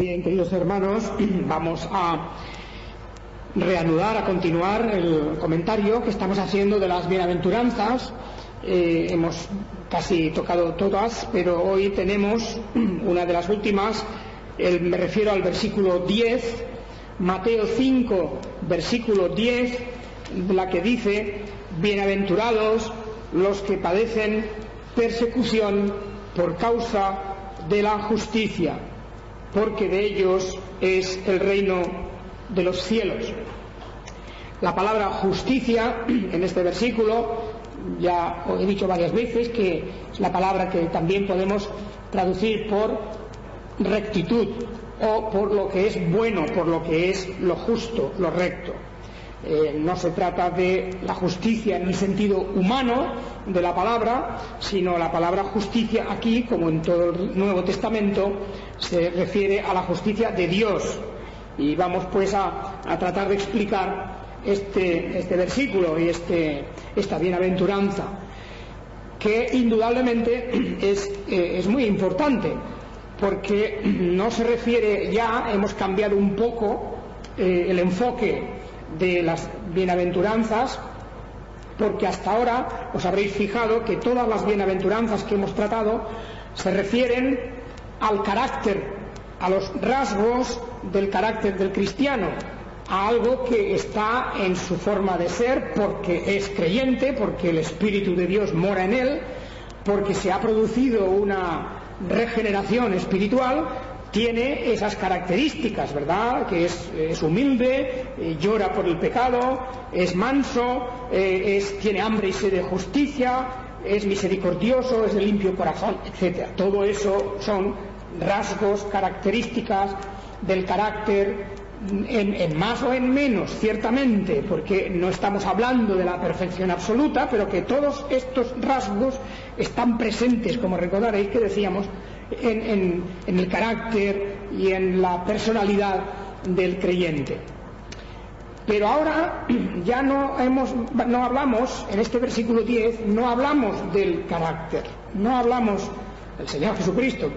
Bien, queridos hermanos, vamos a reanudar, a continuar el comentario que estamos haciendo de las bienaventuranzas. Hemos casi tocado todas, pero hoy tenemos una de las últimas. Me refiero al versículo 10, Mateo 5, versículo 10, la que dice: bienaventurados los que padecen persecución por causa de la justicia, porque de ellos es el reino de los cielos. La palabra justicia en este versículo, ya os he dicho varias veces que es la palabra que también podemos traducir por rectitud o por lo que es bueno, por lo que es lo justo, lo recto. No se trata de la justicia en el sentido humano de la palabra, sino la palabra justicia aquí, como en todo el Nuevo Testamento, se refiere a la justicia de Dios. Y vamos pues a tratar de explicar este versículo y esta bienaventuranza, que indudablemente es muy importante, porque no se refiere, ya hemos cambiado un poco el enfoque de las bienaventuranzas, porque hasta ahora os habréis fijado que todas las bienaventuranzas que hemos tratado se refieren al carácter, a los rasgos del carácter del cristiano, a algo que está en su forma de ser, porque es creyente, porque el Espíritu de Dios mora en él, porque se ha producido una regeneración espiritual. Tiene esas características, ¿verdad? Que es humilde, llora por el pecado, es manso, tiene hambre y sed de justicia, es misericordioso, es de limpio corazón, etc. Todo eso son rasgos, características del carácter, en más o en menos, ciertamente, porque no estamos hablando de la perfección absoluta, pero que todos estos rasgos están presentes, como recordaréis que decíamos, en el carácter y en la personalidad del creyente. Pero ahora ya no hablamos, en este versículo 10, no hablamos del carácter, no hablamos del Señor Jesucristo,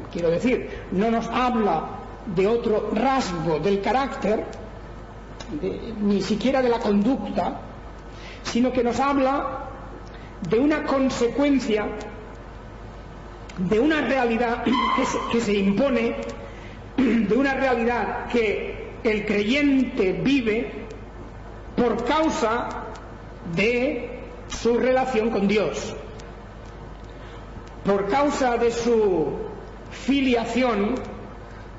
quiero decir, no nos habla de otro rasgo del carácter, ni siquiera de la conducta, sino que nos habla de una consecuencia, de una realidad que se impone, de una realidad que el creyente vive por causa de su relación con Dios, por causa de su filiación,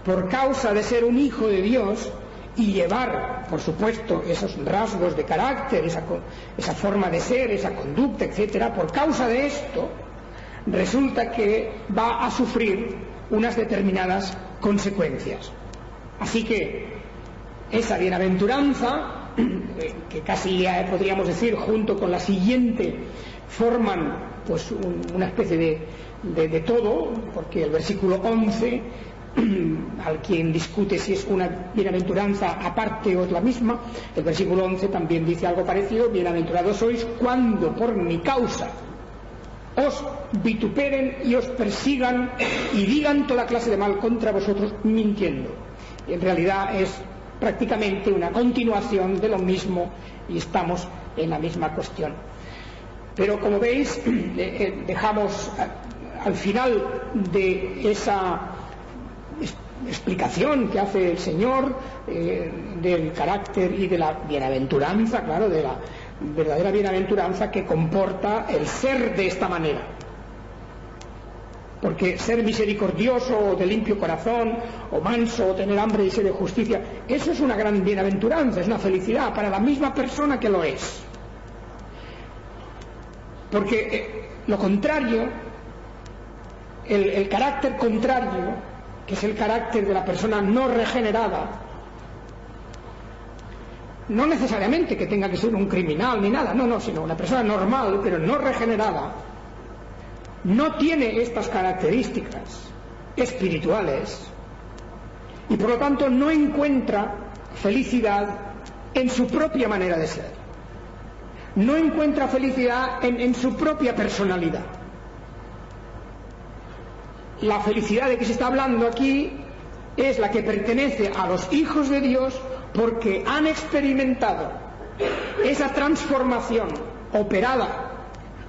por causa de ser un hijo de Dios y llevar, por supuesto, esos rasgos de carácter, esa forma de ser, esa conducta, etcétera. Por causa de esto, resulta que va a sufrir unas determinadas consecuencias. Así que esa bienaventuranza, que casi ya podríamos decir junto con la siguiente forman pues una especie de todo, porque el versículo 11, al quien discute si es una bienaventuranza aparte o es la misma, el versículo 11 también dice algo parecido: bienaventurados sois cuando por mi causa os vituperen y os persigan y digan toda clase de mal contra vosotros mintiendo. Y en realidad es prácticamente una continuación de lo mismo y estamos en la misma cuestión. Pero como veis, dejamos al final de esa explicación que hace el Señor del carácter y de la bienaventuranza, claro, de la verdadera bienaventuranza que comporta el ser de esta manera. Porque ser misericordioso o de limpio corazón o manso o tener hambre y sed de justicia, eso es una gran bienaventuranza, es una felicidad para la misma persona que lo es. Porque lo contrario, el carácter contrario, que es el carácter de la persona no regenerada, no necesariamente que tenga que ser un criminal ni nada, no, sino una persona normal pero no regenerada, no tiene estas características espirituales y por lo tanto no encuentra felicidad en su propia manera de ser, no encuentra felicidad en su propia personalidad. La felicidad de que se está hablando aquí es la que pertenece a los hijos de Dios porque han experimentado esa transformación operada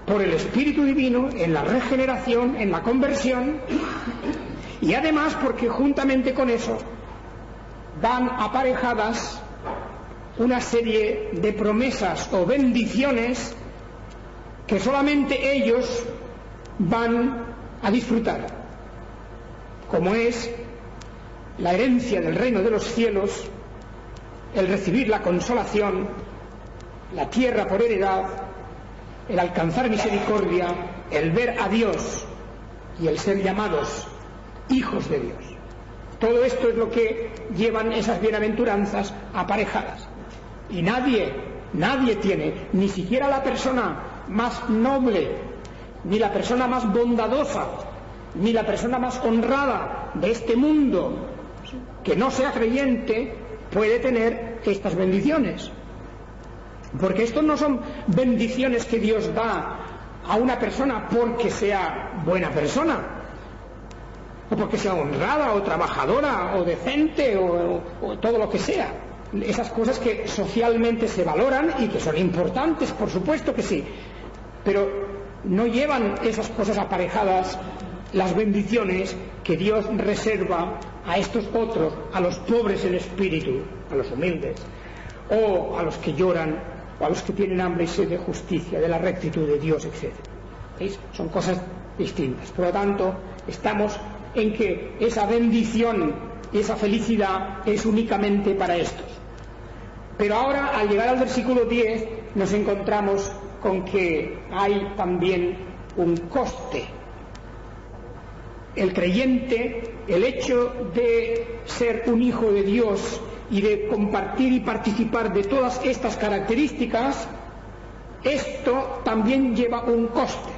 por el Espíritu Divino en la regeneración, en la conversión, y además porque juntamente con eso van aparejadas una serie de promesas o bendiciones que solamente ellos van a disfrutar, como es la herencia del reino de los cielos, el recibir la consolación, la tierra por heredad, el alcanzar misericordia, el ver a Dios y el ser llamados hijos de Dios. Todo esto es lo que llevan esas bienaventuranzas aparejadas. Y nadie tiene, ni siquiera la persona más noble, ni la persona más bondadosa, ni la persona más honrada de este mundo, que no sea creyente, puede tener estas bendiciones. Porque esto no son bendiciones que Dios da a una persona porque sea buena persona, o porque sea honrada, o trabajadora, o decente, o todo lo que sea. Esas cosas que socialmente se valoran y que son importantes, por supuesto que sí, pero no llevan esas cosas aparejadas las bendiciones que Dios reserva a estos otros, a los pobres en espíritu, a los humildes, o a los que lloran, o a los que tienen hambre y sed de justicia, de la rectitud de Dios, etc. ¿Veis? Son cosas distintas. Por lo tanto, estamos en que esa bendición y esa felicidad es únicamente para estos. Pero ahora, al llegar al versículo 10, nos encontramos con que hay también un coste. El creyente, el hecho de ser un hijo de Dios y de compartir y participar de todas estas características, esto también lleva un coste.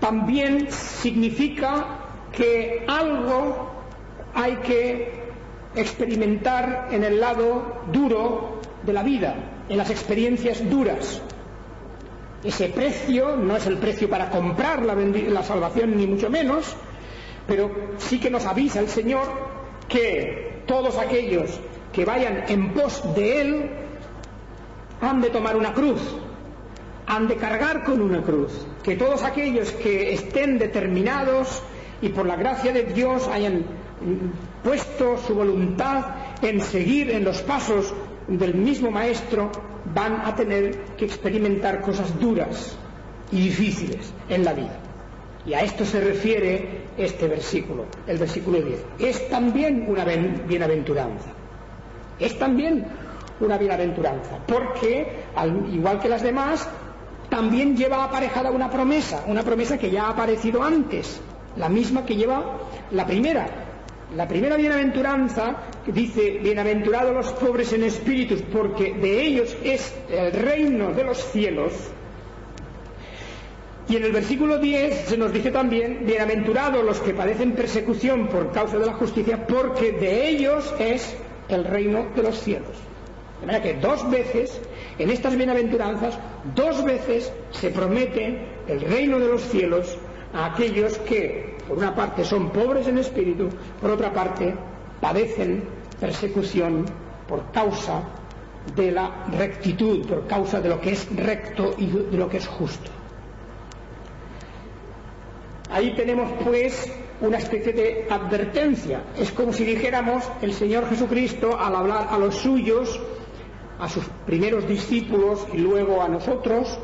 También significa que algo hay que experimentar en el lado duro de la vida, en las experiencias duras. Ese precio no es el precio para comprar la salvación, ni mucho menos, pero sí que nos avisa el Señor que todos aquellos que vayan en pos de Él han de tomar una cruz, han de cargar con una cruz, que todos aquellos que estén determinados y por la gracia de Dios hayan puesto su voluntad en seguir en los pasos del mismo Maestro, van a tener que experimentar cosas duras y difíciles en la vida. Y a esto se refiere este versículo, el versículo 10. Es también una bienaventuranza. Es también una bienaventuranza, porque, al igual que las demás, también lleva aparejada una promesa que ya ha aparecido antes, la misma que lleva la primera. La primera bienaventuranza dice: bienaventurados los pobres en espíritus, porque de ellos es el reino de los cielos. Y en el versículo 10 se nos dice también: bienaventurados los que padecen persecución por causa de la justicia, porque de ellos es el reino de los cielos. De manera que dos veces, en estas bienaventuranzas, dos veces se promete el reino de los cielos a aquellos que, por una parte, son pobres en espíritu, por otra parte, padecen persecución por causa de la rectitud, por causa de lo que es recto y de lo que es justo. Ahí tenemos, pues, una especie de advertencia. Es como si dijéramos: el Señor Jesucristo, al hablar a los suyos, a sus primeros discípulos y luego a nosotros,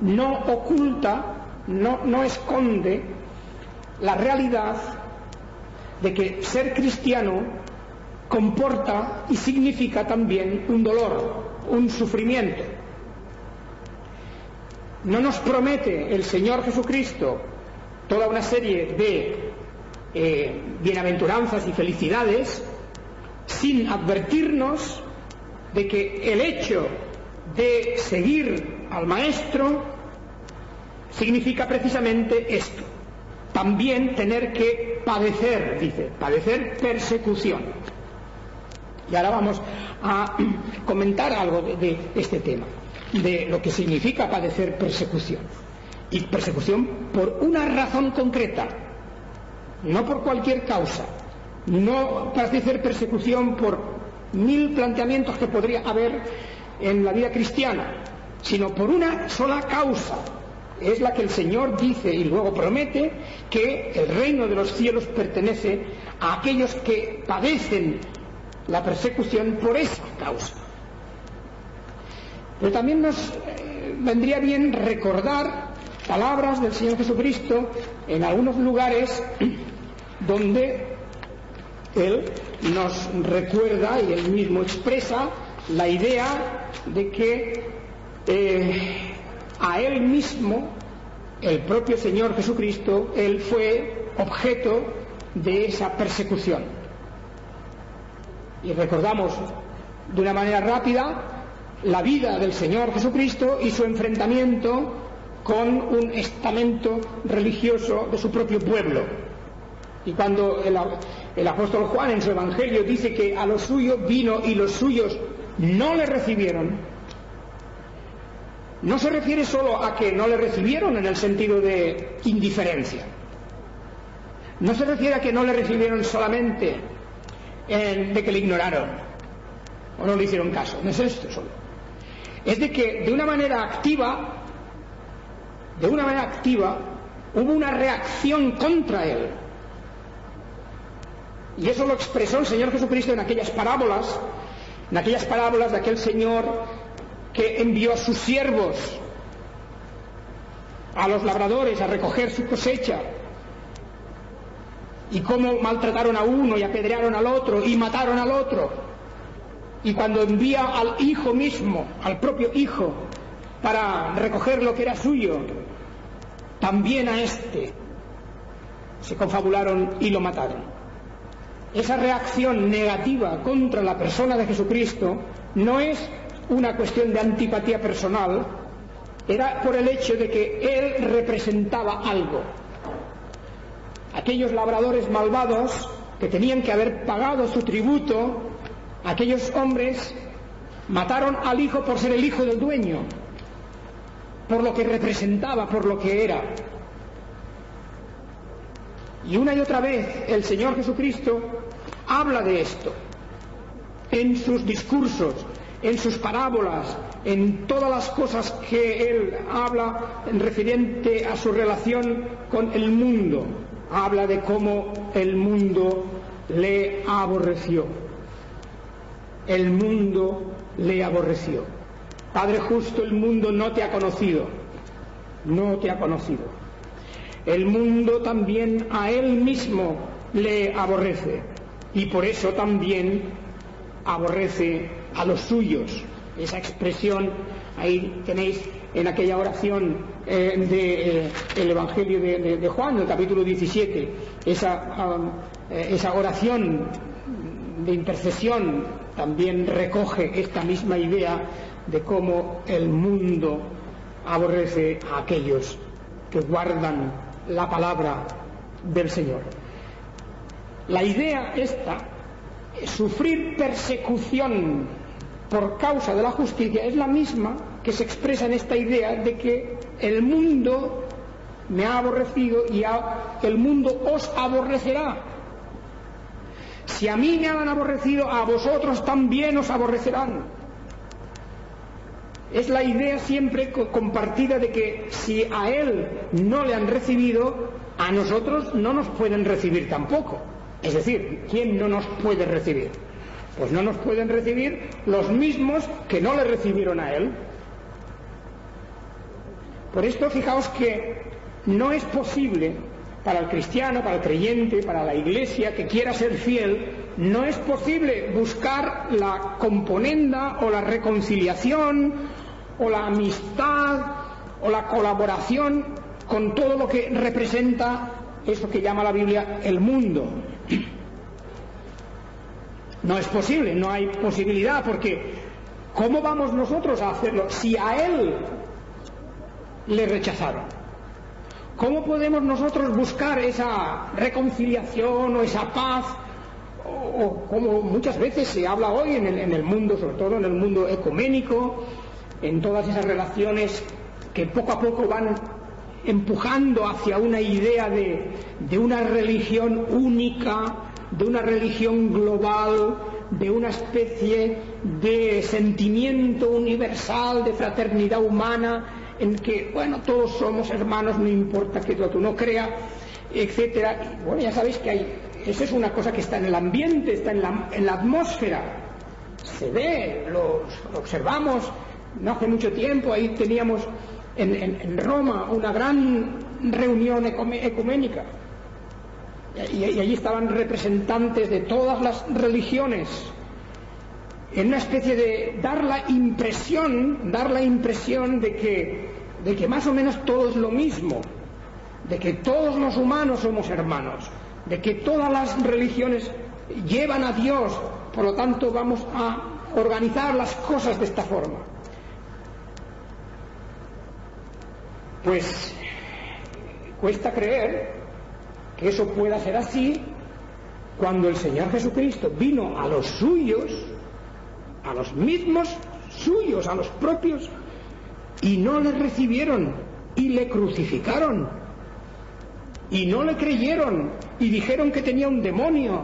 no oculta, no esconde la realidad de que ser cristiano comporta y significa también un dolor, un sufrimiento. No nos promete el Señor Jesucristo toda una serie de bienaventuranzas y felicidades sin advertirnos de que el hecho de seguir al Maestro significa precisamente esto: también tener que padecer, dice, padecer persecución. Y ahora vamos a comentar algo de este tema, de lo que significa padecer persecución. Y persecución por una razón concreta, no por cualquier causa, No para hacer persecución por 1000 planteamientos que podría haber en la vida cristiana, sino por una sola causa. Es la que el Señor dice y luego promete, que el reino de los cielos pertenece a aquellos que padecen la persecución por esa causa. Pero también nos vendría bien recordar palabras del Señor Jesucristo en algunos lugares donde Él nos recuerda y Él mismo expresa la idea de que a Él mismo, el propio Señor Jesucristo, Él fue objeto de esa persecución. Y recordamos de una manera rápida la vida del Señor Jesucristo y su enfrentamiento con un estamento religioso de su propio pueblo. Y cuando el apóstol Juan en su Evangelio dice que a los suyos vino y los suyos no le recibieron, no se refiere solo a que no le recibieron en el sentido de indiferencia. No se refiere a que no le recibieron solamente de que le ignoraron o no le hicieron caso. No es esto solo. Es de que de una manera activa hubo una reacción contra él. Y eso lo expresó el Señor Jesucristo en aquellas parábolas de aquel Señor que envió a sus siervos, a los labradores, a recoger su cosecha, y cómo maltrataron a uno y apedrearon al otro y mataron al otro. Y cuando envía al hijo mismo, al propio hijo, para recoger lo que era suyo, también a este se confabularon y lo mataron. Esa reacción negativa contra la persona de Jesucristo no es una cuestión de antipatía personal, era por el hecho de que Él representaba algo. Aquellos labradores malvados que tenían que haber pagado su tributo, aquellos hombres mataron al hijo por ser el hijo del dueño, por lo que representaba, por lo que era. Y una y otra vez el Señor Jesucristo habla de esto en sus discursos, en sus parábolas, en todas las cosas que Él habla en referente a su relación con el mundo. Habla de cómo el mundo le aborreció. El mundo le aborreció. Padre justo, el mundo no te ha conocido. No te ha conocido. El mundo también a Él mismo le aborrece. Y por eso también aborrece a los suyos. Esa expresión ahí tenéis en aquella oración del Evangelio de Juan, del capítulo 17, esa oración de intercesión también recoge esta misma idea de cómo el mundo aborrece a aquellos que guardan la palabra del Señor. La idea esta, sufrir persecución por causa de la justicia, es la misma que se expresa en esta idea de que el mundo me ha aborrecido y el mundo os aborrecerá. Si a mí me han aborrecido, a vosotros también os aborrecerán. Es la idea siempre compartida de que si a Él no le han recibido, a nosotros no nos pueden recibir tampoco. Es decir, ¿quién no nos puede recibir? Pues no nos pueden recibir los mismos que no le recibieron a Él. Por esto, fijaos que no es posible para el cristiano, para el creyente, para la Iglesia que quiera ser fiel, no es posible buscar la componenda o la reconciliación o la amistad o la colaboración con todo lo que representa eso que llama la Biblia el mundo. No es posible, no hay posibilidad, porque ¿cómo vamos nosotros a hacerlo si a Él le rechazaron? ¿Cómo podemos nosotros buscar esa reconciliación o esa paz? O como muchas veces se habla hoy en el mundo, sobre todo en el mundo ecuménico, en todas esas relaciones que poco a poco van empujando hacia una idea de una religión única, de una religión global, de una especie de sentimiento universal, de fraternidad humana, en que, bueno, todos somos hermanos, no importa que tú no creas, etcétera. Y, bueno, ya sabéis que esa es una cosa que está en el ambiente, está en la atmósfera, se ve, lo observamos. No hace mucho tiempo ahí teníamos en Roma una gran reunión ecuménica y allí estaban representantes de todas las religiones, en una especie de dar la impresión de que más o menos todo es lo mismo, de que todos los humanos somos hermanos, de que todas las religiones llevan a Dios, por lo tanto vamos a organizar las cosas de esta forma. Pues cuesta creer que eso pueda ser así cuando el Señor Jesucristo vino a los suyos, a los mismos suyos, a los propios, y no le recibieron y le crucificaron y no le creyeron y dijeron que tenía un demonio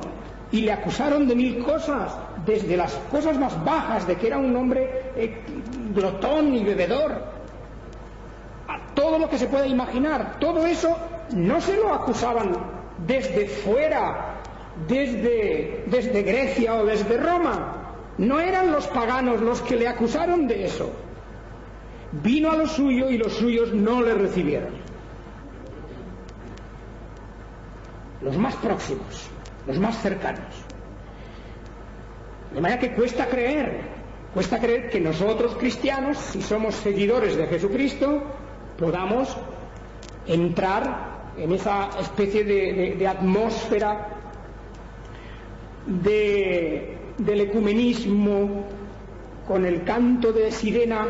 y le acusaron de 1000 cosas, desde las cosas más bajas, de que era un hombre glotón y bebedor, a todo lo que se pueda imaginar. Todo eso no se lo acusaban desde fuera, desde Grecia o desde Roma. No eran los paganos los que le acusaron de eso. Vino a lo suyo y los suyos no le recibieron. Los más próximos, los más cercanos. De manera que cuesta creer que nosotros cristianos, si somos seguidores de Jesucristo, podamos entrar en esa especie de atmósfera del ecumenismo, con el canto de sirena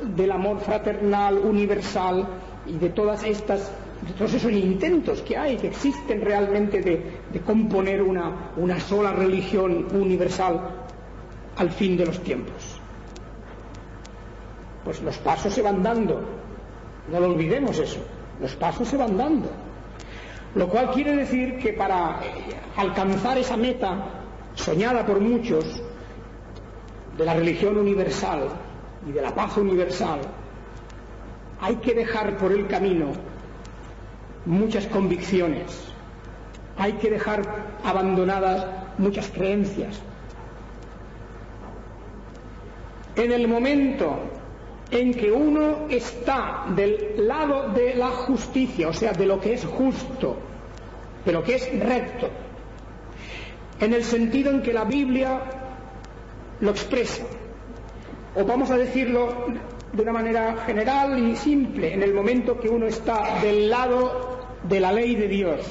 del amor fraternal universal y de todos esos intentos que existen realmente de componer una sola religión universal al fin de los tiempos. Pues los pasos se van dando, no lo olvidemos eso, los pasos se van dando, lo cual quiere decir que para alcanzar esa meta soñada por muchos de la religión universal y de la paz universal, hay que dejar por el camino muchas convicciones, hay que dejar abandonadas muchas creencias. En el momento en que uno está del lado de la justicia, o sea, de lo que es justo, de lo que es recto, en el sentido en que la Biblia lo expresa, o vamos a decirlo de una manera general y simple, en el momento que uno está del lado de la ley de Dios,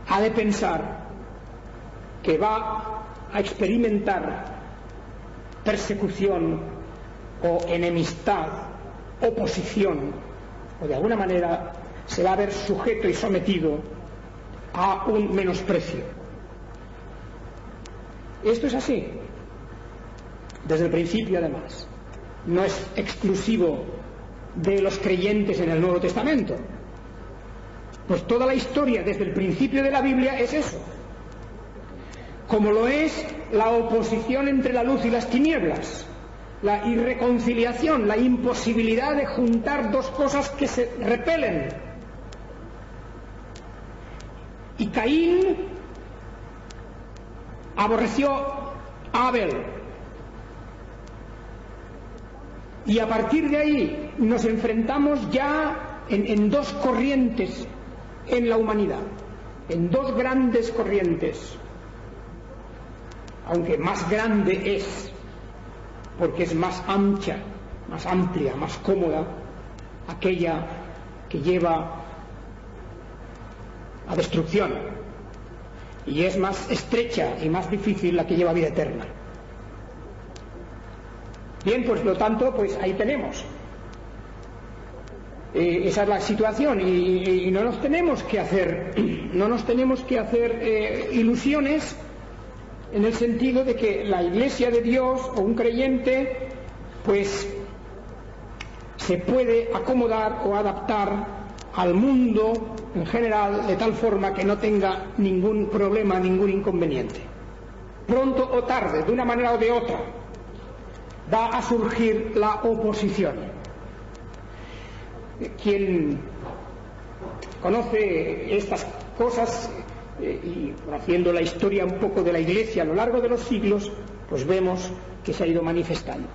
ha de pensar que va a experimentar persecución o enemistad, oposición, o de alguna manera se va a ver sujeto y sometido a un menosprecio. Esto es así desde el principio, además, no es exclusivo de los creyentes en el Nuevo Testamento, pues toda la historia desde el principio de la Biblia es eso, como lo es la oposición entre la luz y las tinieblas, la irreconciliación, la imposibilidad de juntar dos cosas que se repelen. Y Caín aborreció a Abel, y a partir de ahí nos enfrentamos ya en dos corrientes en la humanidad, en dos grandes corrientes, aunque más grande es porque es más ancha, más amplia, más cómoda aquella que lleva a destrucción, y es más estrecha y más difícil la que lleva a vida eterna. Bien, pues lo tanto, pues ahí tenemos. Esa es la situación, y no nos tenemos que hacer ilusiones en el sentido de que la Iglesia de Dios o un creyente pues se puede acomodar o adaptar al mundo en general de tal forma que no tenga ningún problema, ningún inconveniente. Pronto o tarde, de una manera o de otra, va a surgir la oposición. Quien conoce estas cosas y conociendo la historia un poco de la Iglesia a lo largo de los siglos, pues vemos que se ha ido manifestando.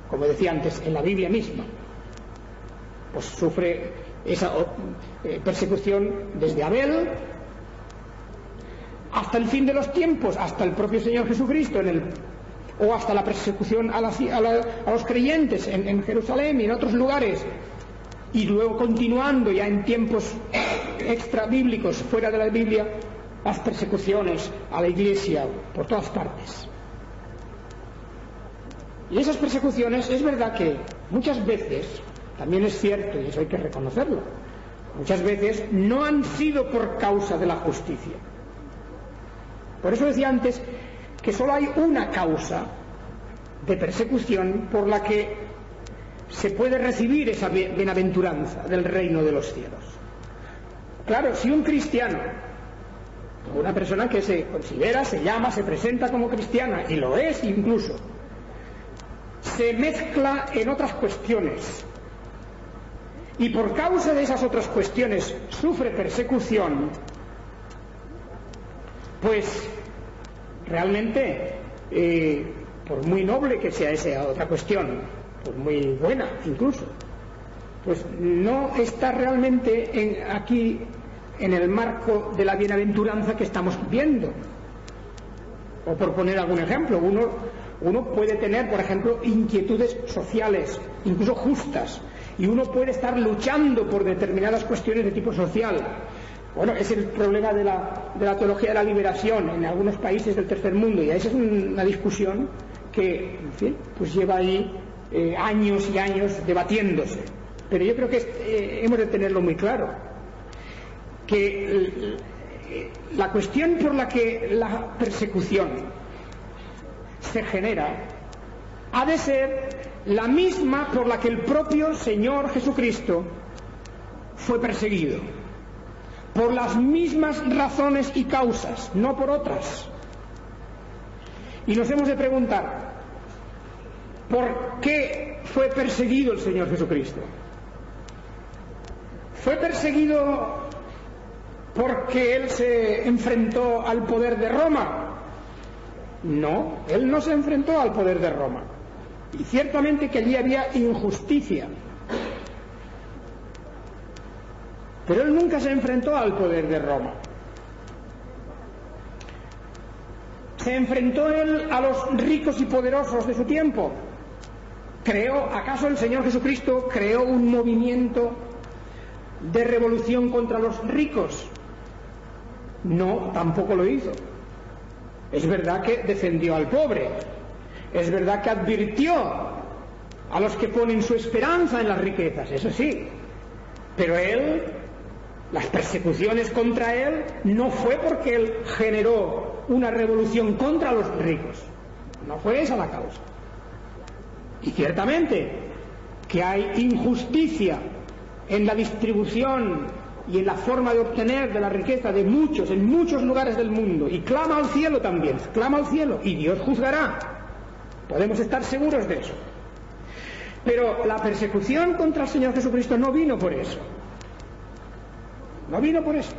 Como decía antes, en la Biblia misma, pues sufre esa persecución desde Abel hasta el fin de los tiempos, hasta el propio Señor Jesucristo, o hasta la persecución a los creyentes en Jerusalén y en otros lugares, y luego continuando ya en tiempos extra bíblicos, fuera de la Biblia, las persecuciones a la Iglesia por todas partes. Y esas persecuciones, es verdad que muchas veces, también es cierto, y eso hay que reconocerlo, muchas veces no han sido por causa de la justicia. Por eso decía antes que solo hay una causa de persecución por la que se puede recibir esa bienaventuranza del reino de los cielos. Claro, si un cristiano, una persona que se considera, se llama, se presenta como cristiana, y lo es incluso, se mezcla en otras cuestiones, y por causa de esas otras cuestiones sufre persecución, pues realmente, por muy noble que sea esa otra cuestión, por muy buena incluso, pues no está realmente aquí en el marco de la bienaventuranza que estamos viendo. O por poner algún ejemplo, uno puede tener, por ejemplo, inquietudes sociales, incluso justas, y uno puede estar luchando por determinadas cuestiones de tipo social. Bueno, es el problema de la teología de la liberación en algunos países del tercer mundo, y esa es una discusión que, en fin, pues lleva ahí años y años debatiéndose. Pero yo creo que hemos de tenerlo muy claro, que la cuestión por la que la persecución se genera ha de ser la misma por la que el propio Señor Jesucristo fue perseguido, por las mismas razones y causas, no por otras. Y nos hemos de preguntar, ¿por qué fue perseguido el Señor Jesucristo? ¿Fue perseguido porque Él se enfrentó al poder de Roma? No, Él no se enfrentó al poder de Roma. Y ciertamente que allí había injusticia. Pero Él nunca se enfrentó al poder de Roma. ¿Se enfrentó Él a los ricos y poderosos de su tiempo? ¿Acaso el Señor Jesucristo creó un movimiento de revolución contra los ricos? No, tampoco lo hizo. Es verdad que defendió al pobre, es verdad que advirtió a los que ponen su esperanza en las riquezas, eso sí, pero Él, las persecuciones contra Él no fue porque Él generó una revolución contra los ricos, no fue esa la causa. Y ciertamente que hay injusticia en la distribución y en la forma de obtener de la riqueza de muchos, en muchos lugares del mundo, y clama al cielo también, clama al cielo, y Dios juzgará, podemos estar seguros de eso. Pero la persecución contra el Señor Jesucristo no vino por eso, no vino por eso,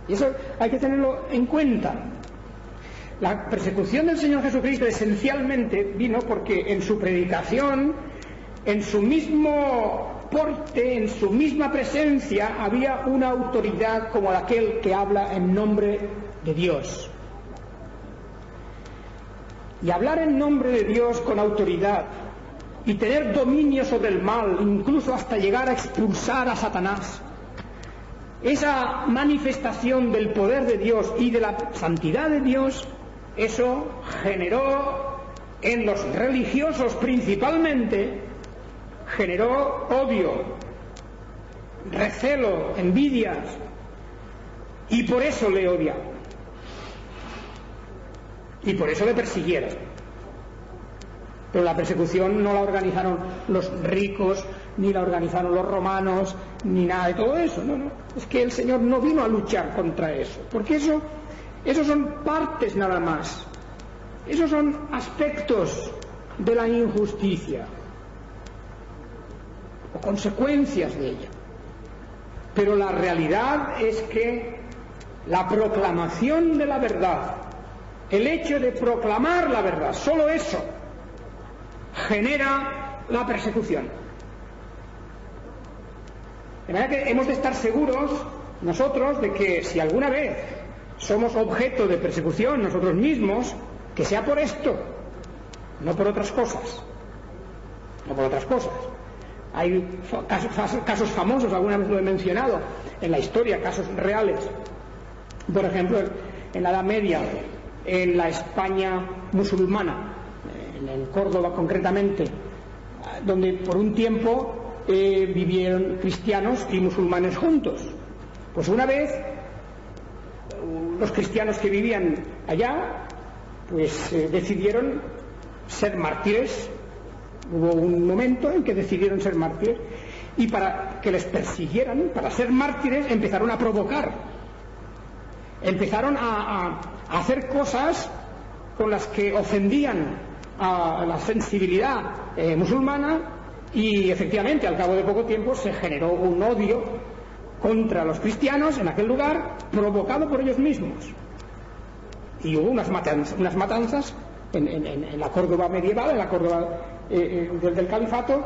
y eso hay que tenerlo en cuenta. La persecución del Señor Jesucristo esencialmente vino porque en su predicación, en su mismo porte, en su misma presencia, había una autoridad como aquel que habla en nombre de Dios. Y hablar en nombre de Dios con autoridad y tener dominio sobre el mal, incluso hasta llegar a expulsar a Satanás, esa manifestación del poder de Dios y de la santidad de Dios, eso generó en los religiosos principalmente, generó odio, recelo, envidias, y por eso le odiaron, y por eso le persiguieron. Pero la persecución no la organizaron los ricos, ni la organizaron los romanos, ni nada de todo eso. No, no. Es que el Señor no vino a luchar contra eso, porque esos son partes nada más. Esos son aspectos de la injusticia o consecuencias de ella. Pero la realidad es que la proclamación de la verdad, el hecho de proclamar la verdad, solo eso genera la persecución. De manera que hemos de estar seguros nosotros de que si alguna vez somos objeto de persecución nosotros mismos, que sea por esto, no por otras cosas. No por otras cosas. Hay casos famosos, alguna vez lo he mencionado en la historia, casos reales. Por ejemplo, en la Edad Media, en la España musulmana, en Córdoba concretamente, donde por un tiempo vivieron cristianos y musulmanes juntos. Pues una vez los cristianos que vivían allá pues decidieron ser mártires. Hubo un momento en que decidieron ser mártires, y para que les persiguieran, para ser mártires, empezaron a provocar, empezaron a hacer cosas con las que ofendían a la sensibilidad musulmana, y efectivamente al cabo de poco tiempo se generó un odio contra los cristianos en aquel lugar, provocado por ellos mismos, y hubo unas matanzas en la Córdoba medieval, en la Córdoba del califato,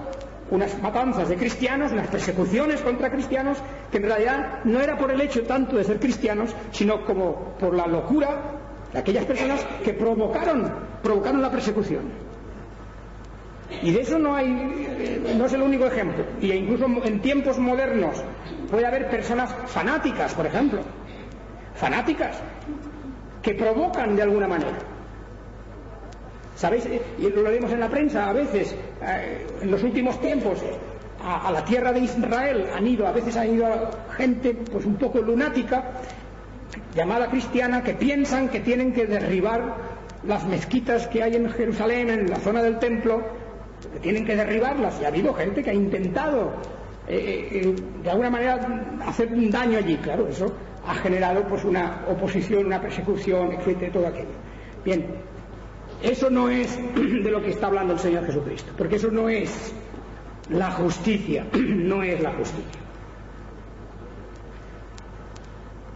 unas matanzas de cristianos, unas persecuciones contra cristianos, que en realidad no era por el hecho tanto de ser cristianos, sino como por la locura de aquellas personas que provocaron la persecución. Y de eso no es el único ejemplo, y incluso en tiempos modernos puede haber personas fanáticas, por ejemplo, fanáticas que provocan de alguna manera. ¿Sabéis? Y lo leemos en la prensa a veces, en los últimos tiempos, a la tierra de Israel a veces ha ido gente pues un poco lunática, llamada cristiana, que piensan que tienen que derribar las mezquitas que hay en Jerusalén, en la zona del templo, que tienen que derribarlas, y ha habido gente que ha intentado de alguna manera hacer un daño allí. Claro, eso ha generado pues una oposición, una persecución, etcétera, todo aquello. Bien, eso no es de lo que está hablando el Señor Jesucristo, porque eso no es la justicia, no es la justicia.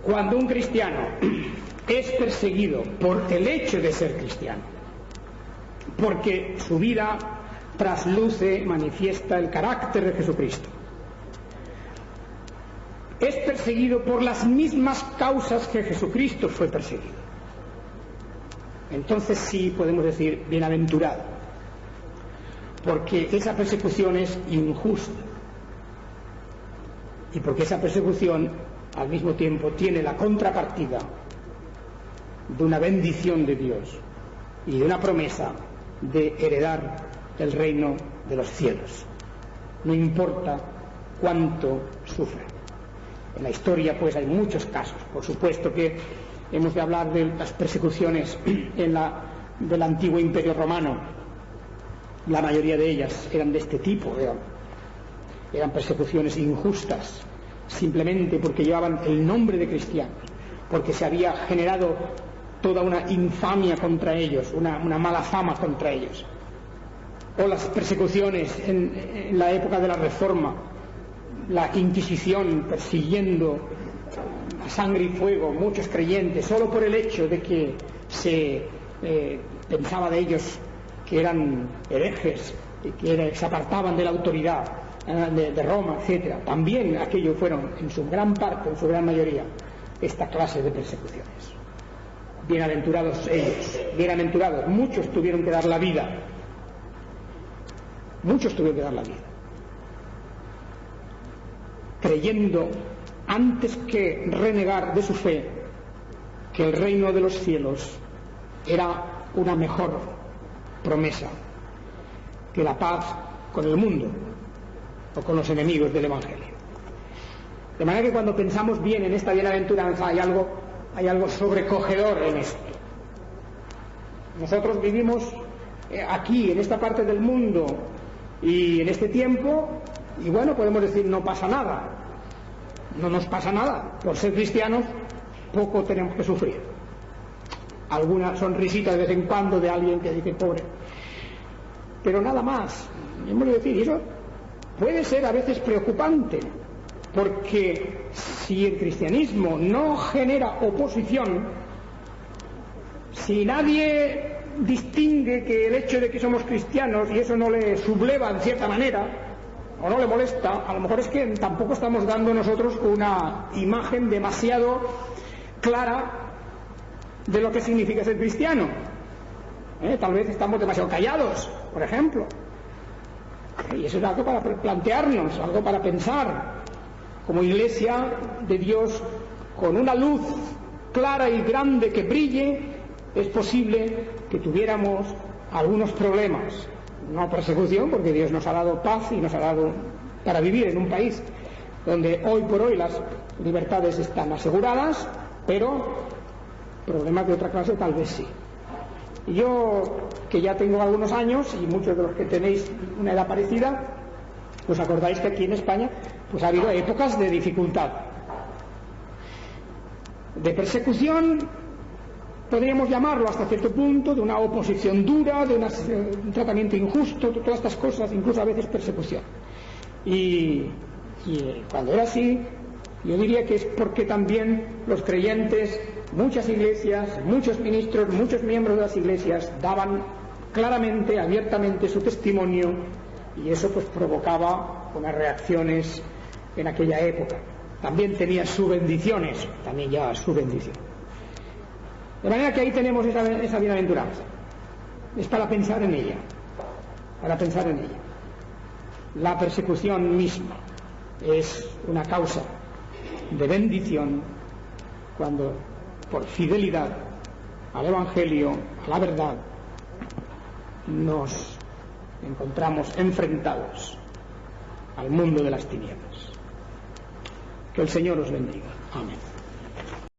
Cuando un cristiano es perseguido por el hecho de ser cristiano, porque su vida trasluce, manifiesta el carácter de Jesucristo, es perseguido por las mismas causas que Jesucristo fue perseguido, entonces sí podemos decir bienaventurado, porque esa persecución es injusta y porque esa persecución al mismo tiempo tiene la contrapartida de una bendición de Dios y de una promesa de heredar el reino de los cielos, no importa cuánto sufre. En la historia pues hay muchos casos, por supuesto que hemos de hablar de las persecuciones del antiguo Imperio Romano. La mayoría de ellas eran de este tipo, eran persecuciones injustas, simplemente porque llevaban el nombre de cristianos, porque se había generado toda una infamia contra ellos, una mala fama contra ellos. O las persecuciones en la época de la Reforma, la Inquisición persiguiendo a sangre y fuego muchos creyentes solo por el hecho de que se pensaba de ellos que eran herejes, que se apartaban de la autoridad de Roma, etcétera. También aquello fueron en su gran parte, en su gran mayoría, esta clase de persecuciones. Bienaventurados ellos, bienaventurados. Muchos tuvieron que dar la vida, creyendo, antes que renegar de su fe, que el reino de los cielos era una mejor promesa que la paz con el mundo o con los enemigos del Evangelio. De manera que cuando pensamos bien en esta bienaventuranza hay algo sobrecogedor en esto. Nosotros vivimos aquí, en esta parte del mundo, y en este tiempo Y bueno, podemos decir, no pasa nada. No nos pasa nada. Por ser cristianos, poco tenemos que sufrir. Alguna sonrisita de vez en cuando de alguien que dice pobre. Pero nada más. Hemos de decir, y eso puede ser a veces preocupante, porque si el cristianismo no genera oposición, si nadie distingue que el hecho de que somos cristianos y eso no le subleva en cierta manera o no le molesta, a lo mejor es que tampoco estamos dando nosotros una imagen demasiado clara de lo que significa ser cristiano. Tal vez estamos demasiado callados, por ejemplo, y eso es algo para plantearnos, algo para pensar como iglesia de Dios. Con una luz clara y grande que brille, es posible que tuviéramos algunos problemas, no persecución, porque Dios nos ha dado paz y nos ha dado para vivir en un país donde hoy por hoy las libertades están aseguradas, pero problemas de otra clase tal vez sí. Y yo, que ya tengo algunos años, y muchos de los que tenéis una edad parecida, pues acordáis que aquí en España pues ha habido épocas de dificultad, de persecución, podríamos llamarlo hasta cierto punto, de una oposición dura, de un tratamiento injusto, de todas estas cosas, incluso a veces persecución. Y cuando era así, yo diría que es porque también los creyentes, muchas iglesias, muchos ministros, muchos miembros de las iglesias daban claramente, abiertamente su testimonio, y eso pues provocaba unas reacciones en aquella época. También tenía sus bendiciones, también ya su bendición. De manera que ahí tenemos esa bienaventuranza. Es para pensar en ella, para pensar en ella. La persecución misma es una causa de bendición cuando por fidelidad al Evangelio, a la verdad, nos encontramos enfrentados al mundo de las tinieblas. Que el Señor os bendiga. Amén.